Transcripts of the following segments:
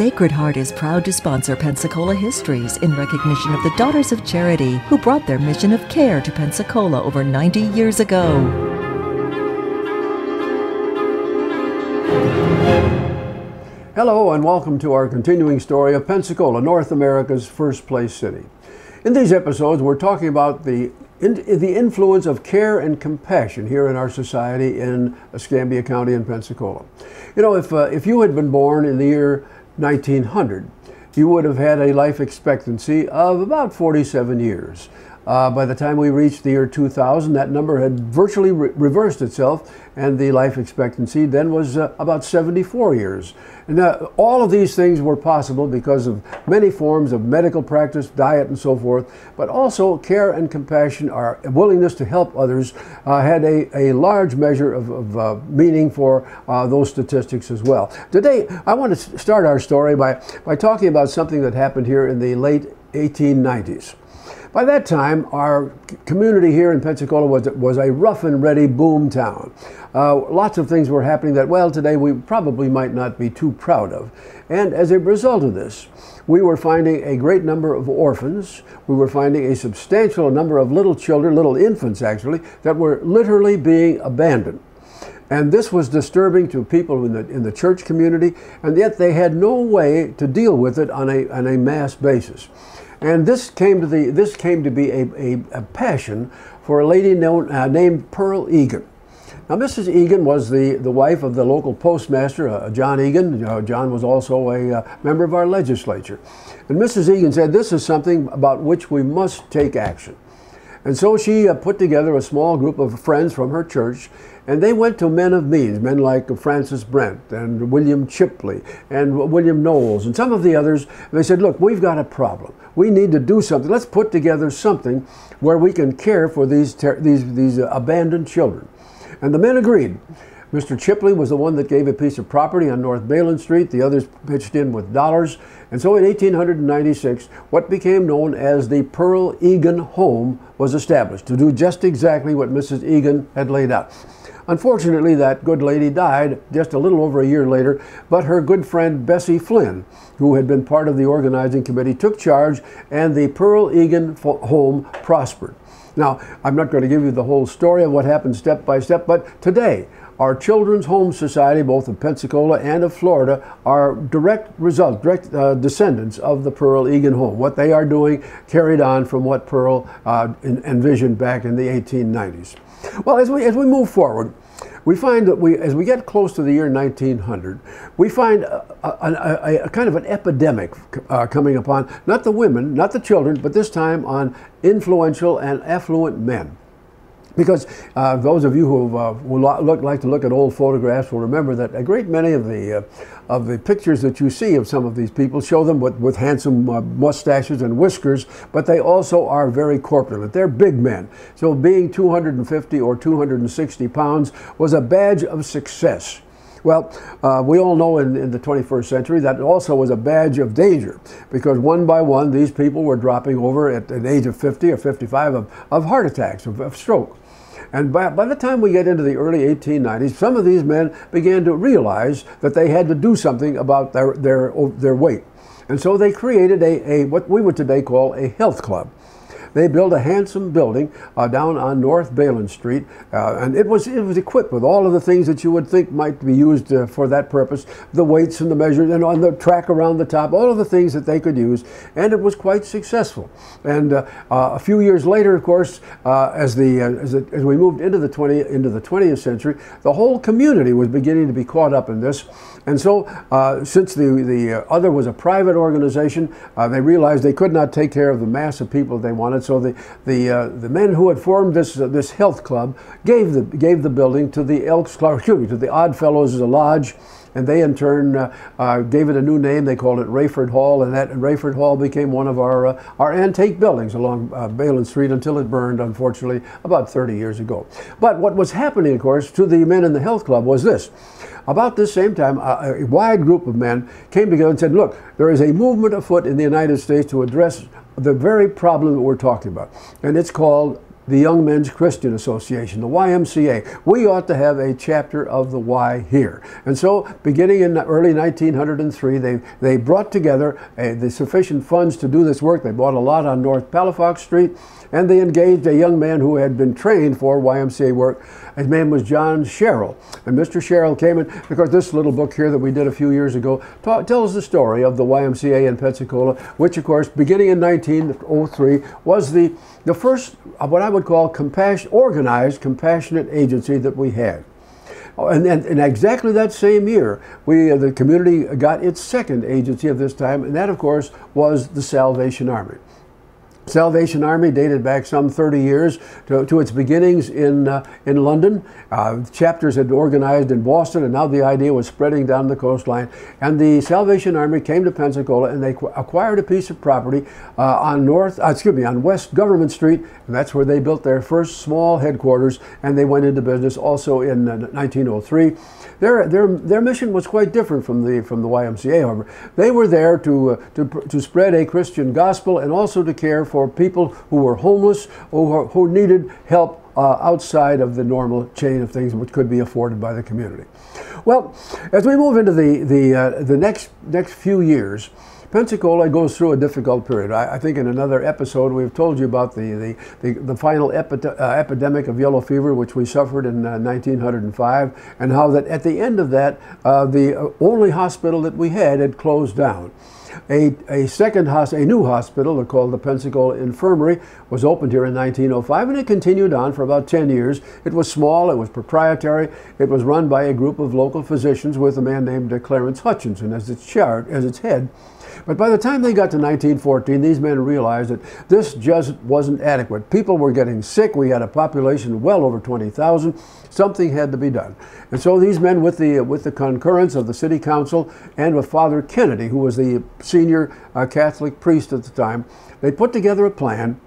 Sacred Heart is proud to sponsor Pensacola Histories in recognition of the Daughters of Charity who brought their mission of care to Pensacola over 90 years ago. Hello and welcome to our continuing story of Pensacola, North America's first place city. In these episodes, we're talking about the influence of care and compassion here in our society in Escambia County in Pensacola. You know, if you had been born in the year 1900, you would have had a life expectancy of about 47 years. By the time we reached the year 2000, that number had virtually reversed itself, and the life expectancy then was about 74 years. And all of these things were possible because of many forms of medical practice, diet, and so forth, but also care and compassion, our willingness to help others, had a large measure of meaning for those statistics as well. Today, I want to start our story by talking about something that happened here in the late 1890s. By that time, our community here in Pensacola was a rough and ready boom town. Lots of things were happening that, well, today we probably might not be too proud of. And as a result of this, we were finding a great number of orphans. We were finding a substantial number of little children, little infants actually, that were literally being abandoned. And this was disturbing to people in the church community, and yet they had no way to deal with it on a mass basis. And this came to be a passion for a lady named Pearl Egan. Now, Mrs. Egan was the wife of the local postmaster, John Egan. John was also a member of our legislature. And Mrs. Egan said, this is something about which we must take action. And so she put together a small group of friends from her church, and they went to men of means, men like Francis Brent and William Chipley and William Knowles and some of the others. And they said, look, we've got a problem. We need to do something. Let's put together something where we can care for these abandoned children. And the men agreed. Mr. Chipley was the one that gave a piece of property on North Balin Street. The others pitched in with dollars. And so in 1896, what became known as the Pearl Egan Home was established to do just exactly what Mrs. Egan had laid out. Unfortunately, that good lady died just a little over a year later, but her good friend Bessie Flynn, who had been part of the organizing committee, took charge, and the Pearl Egan Home prospered. Now, I'm not going to give you the whole story of what happened step by step, but today, our Children's Home Society, both of Pensacola and of Florida, are direct descendants of the Pearl Egan Home. What they are doing carried on from what Pearl envisioned back in the 1890s. Well, as we move forward, we find that as we get close to the year 1900, we find a kind of an epidemic coming upon, not the women, not the children, but this time on influential and affluent men. Because those of you who like to look at old photographs will remember that a great many of the pictures that you see of some of these people show them with handsome mustaches and whiskers, but they also are very corpulent. They're big men. So being 250 or 260 pounds was a badge of success. Well, we all know in the 21st century that also was a badge of danger, because one by one these people were dropping over at the age of 50 or 55 of heart attacks, of stroke. And by the time we get into the early 1890s, some of these men began to realize that they had to do something about their weight. And so they created what we would today call a health club. They built a handsome building down on North Balin Street, and it was equipped with all of the things that you would think might be used for that purpose, the weights and the measures, and on the track around the top, all of the things that they could use, and it was quite successful. And a few years later, of course, as we moved into the 20th century, the whole community was beginning to be caught up in this. And so, since the other was a private organization, they realized they could not take care of the mass of people they wanted. So the men who had formed this health club gave the building to the Elks Club, to the Odd Fellows Lodge, and they in turn gave it a new name. They called it Rayford Hall, and that Rayford Hall became one of our antique buildings along Balin Street until it burned, unfortunately, about 30 years ago. But what was happening, of course, to the men in the health club was this. About this same time, a wide group of men came together and said, look, there is a movement afoot in the United States to address the very problem that we're talking about, and it's called the Young Men's Christian Association, the YMCA. We ought to have a chapter of the Y here. And so, beginning in early 1903, they brought together the sufficient funds to do this work. They bought a lot on North Palafox Street, and they engaged a young man who had been trained for YMCA work. His name was John Sherrill. And Mr. Sherrill came in, because this little book here that we did a few years ago tells the story of the YMCA in Pensacola, which, of course, beginning in 1903, was the first, what I would call, organized, compassionate agency that we had. And in exactly that same year, the community got its second agency of this time, and that, of course, was the Salvation Army. Salvation Army dated back some 30 years to its beginnings in London. Chapters had organized in Boston, and now the idea was spreading down the coastline. And the Salvation Army came to Pensacola, and they acquired a piece of property on West Government Street, and that's where they built their first small headquarters. And they went into business also in 1903. Their mission was quite different from the YMCA, however. They were there to spread a Christian gospel, and also to care for people who were homeless or who needed help outside of the normal chain of things which could be afforded by the community. Well, as we move into the next few years, Pensacola goes through a difficult period. I think in another episode we've told you about the final epidemic of yellow fever, which we suffered in 1905, and how that at the end of that, the only hospital that we had closed down. A new hospital called the Pensacola Infirmary was opened here in 1905, and it continued on for about 10 years. It was small, it was proprietary, it was run by a group of local physicians with a man named Clarence Hutchinson as its head. But by the time they got to 1914, these men realized that this just wasn't adequate. People were getting sick. We had a population well over 20,000. Something had to be done. And so these men, with the concurrence of the city council and with Father Kennedy, who was the senior Catholic priest at the time, they put together a plan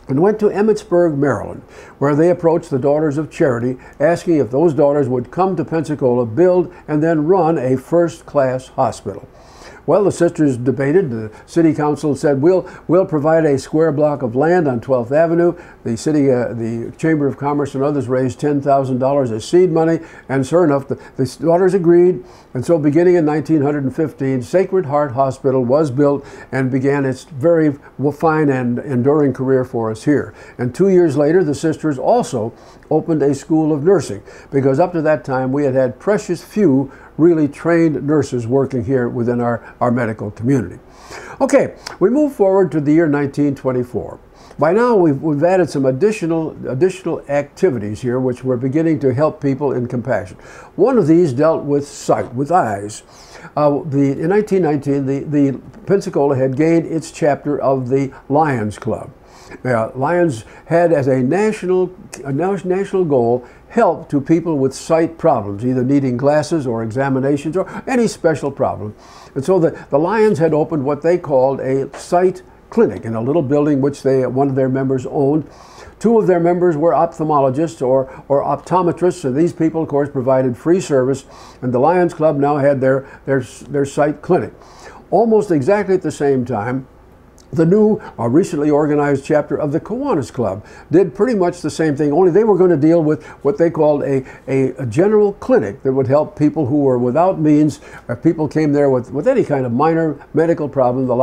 and went to Emmitsburg, Maryland, where they approached the Daughters of Charity, asking if those daughters would come to Pensacola, build, and then run a first-class hospital. Well, the sisters debated. The city council said, we'll provide a square block of land on 12th Avenue. The Chamber of Commerce and others raised $10,000 as seed money, and sure enough, the daughters agreed. And so beginning in 1915, Sacred Heart Hospital was built and began its very fine and enduring career for us here. And 2 years later, the sisters also opened a school of nursing, because up to that time we had precious few really trained nurses working here within our medical community. Okay, we move forward to the year 1924. By now we've added some additional activities here which were beginning to help people in compassion. One of these dealt with sight, with eyes. In 1919, the Pensacola had gained its chapter of the Lions Club. Lions had as a national goal help to people with sight problems, either needing glasses or examinations or any special problem. And so the Lions had opened what they called a sight clinic in a little building which one of their members owned. Two of their members were ophthalmologists or optometrists, and these people, of course, provided free service, and the Lions Club now had their sight clinic. Almost exactly at the same time, the new, recently organized chapter of the Kiwanis Club did pretty much the same thing, only they were going to deal with what they called a general clinic that would help people who were without means. If people came there with any kind of minor medical problem, the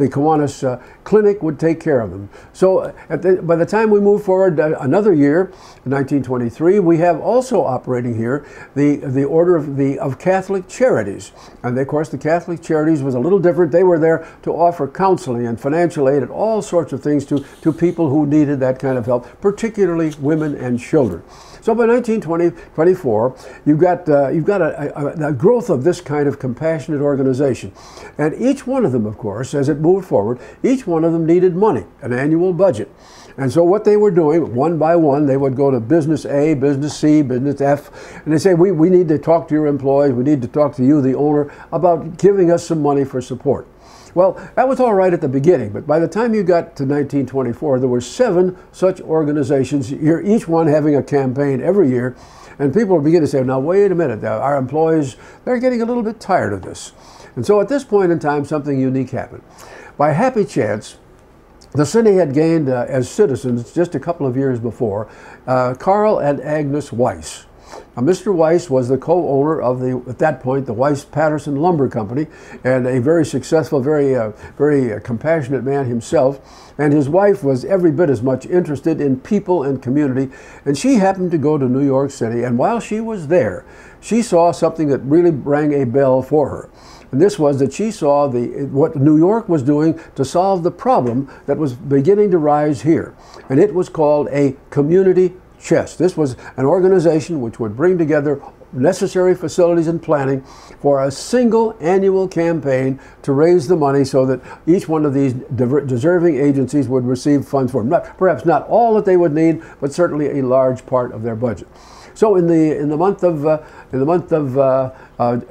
Kiwanis clinic would take care of them. So by the time we move forward another year, in 1923, we have also operating here the Order of Catholic Charities. And of course, the Catholic Charities was a little different. They were there to offer counseling and financial aid and all sorts of things to people who needed that kind of help, particularly women and children. So by 1924, you've got a growth of this kind of compassionate organization. And each one of them, of course, as it moved forward, each one of them needed money, an annual budget. And so what they were doing, one by one, they would go to business A, business C, business F, and they say, we need to talk to your employees, we need to talk to you, the owner, about giving us some money for support. Well, that was all right at the beginning, but by the time you got to 1924, there were 7 such organizations, each one having a campaign every year, and people were beginning to say, now wait a minute, our employees, they're getting a little bit tired of this. And so at this point in time, something unique happened. By happy chance, The city had gained as citizens just a couple of years before Carl and Agnes Weiss. Now, Mr. Weiss was the co-owner of at that point, the Weiss-Patterson Lumber Company, and a very successful, very compassionate man himself. And his wife was every bit as much interested in people and community. And she happened to go to New York City, and while she was there, she saw something that really rang a bell for her. And this was that she saw what New York was doing to solve the problem that was beginning to rise here. And it was called a community chest. This was an organization which would bring together necessary facilities and planning for a single annual campaign to raise the money so that each one of these deserving agencies would receive funds for them. Perhaps not all that they would need, but certainly a large part of their budget. So in the month of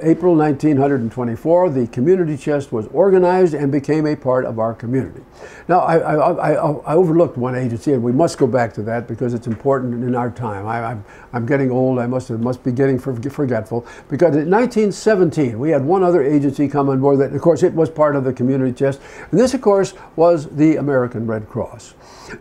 April 1924, the community chest was organized and became a part of our community. Now, I overlooked one agency, and we must go back to that because it's important in our time. I'm getting old. I must be getting forgetful, because in 1917 we had one other agency come on board that, of course, it was part of the community chest, and this, of course, was the American Red Cross.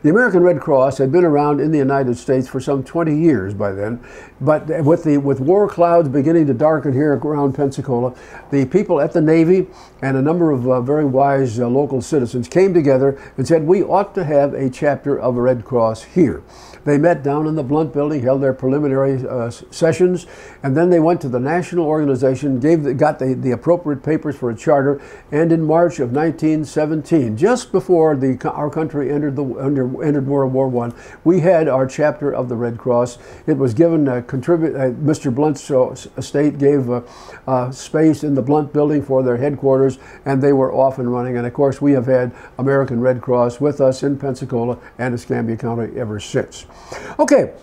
The American Red Cross had been around in the United States for some 20 years by then, but with war clouds beginning to darken here around Pensacola, the people at the Navy and a number of very wise local citizens came together and said, we ought to have a chapter of Red Cross here. They met down in the Blunt Building, held their preliminary sessions, and then they went to the national organization, got the appropriate papers for a charter, and in March of 1917, just before our country entered World War I, we had our chapter of the Red Cross. It was given, Mr. Blunt's estate gave space in the Blunt Building for their headquarters, and they were off and running. And of course, we have had American Red Cross with us in Pensacola and Escambia County ever since. Okay.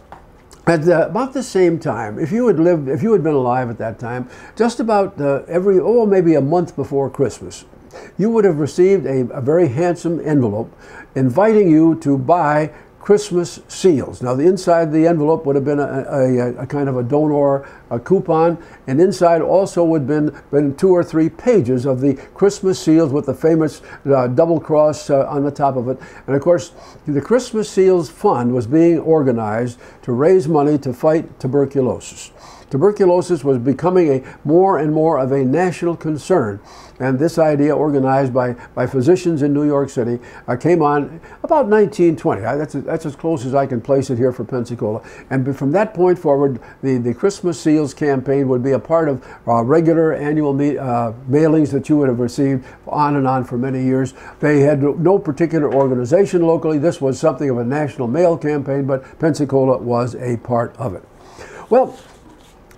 At about the same time, if you had been alive at that time, just about maybe a month before Christmas, you would have received a very handsome envelope inviting you to buy Christmas seals. Now, the inside the envelope would have been a kind of a donor coupon, and inside also would have been 2 or 3 pages of the Christmas seals with the famous double cross on the top of it. And of course, the Christmas Seals Fund was being organized to raise money to fight tuberculosis. Tuberculosis was becoming more and more of a national concern, and this idea, organized by physicians in New York City, came on about 1920. That's as close as I can place it here for Pensacola. And from that point forward, the Christmas Seals campaign would be a part of regular annual mailings that you would have received on and on for many years. They had no particular organization locally. This was something of a national mail campaign, but Pensacola was a part of it. Well,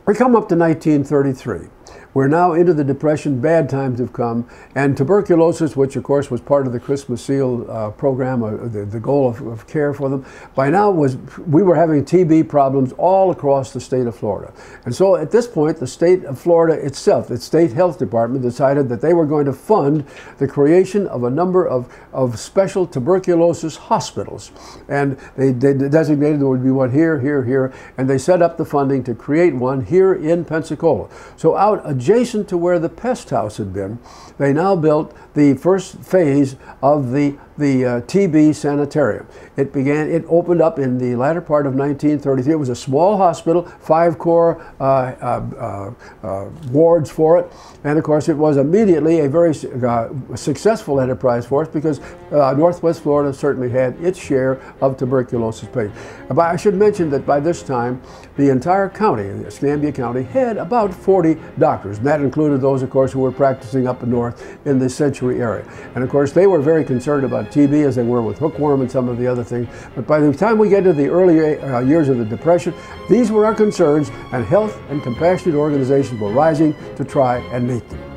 we come up to 1933. We're now into the Depression, bad times have come, and tuberculosis, which of course was part of the Christmas Seal program, the goal of care for them, by now we were having TB problems all across the state of Florida. And so at this point, the state of Florida itself, its state health department, decided that they were going to fund the creation of a number of special tuberculosis hospitals. And they designated there would be one here, here, here, and they set up the funding to create one here in Pensacola. So out adjacent to where the pest house had been, they now built the first phase of the TB sanitarium. It opened up in the latter part of 1933. It was a small hospital, 5 core wards for it, and of course it was immediately a very successful enterprise for us, because Northwest Florida certainly had its share of tuberculosis patients. But I should mention that by this time, the entire county, Escambia County, had about 40 doctors, and that included those, of course, who were practicing up north in the Century area. And of course, they were very concerned about TB, as they were with hookworm and some of the other things. But by the time we get to the early years of the Depression, these were our concerns, and health and compassionate organizations were rising to try and meet them.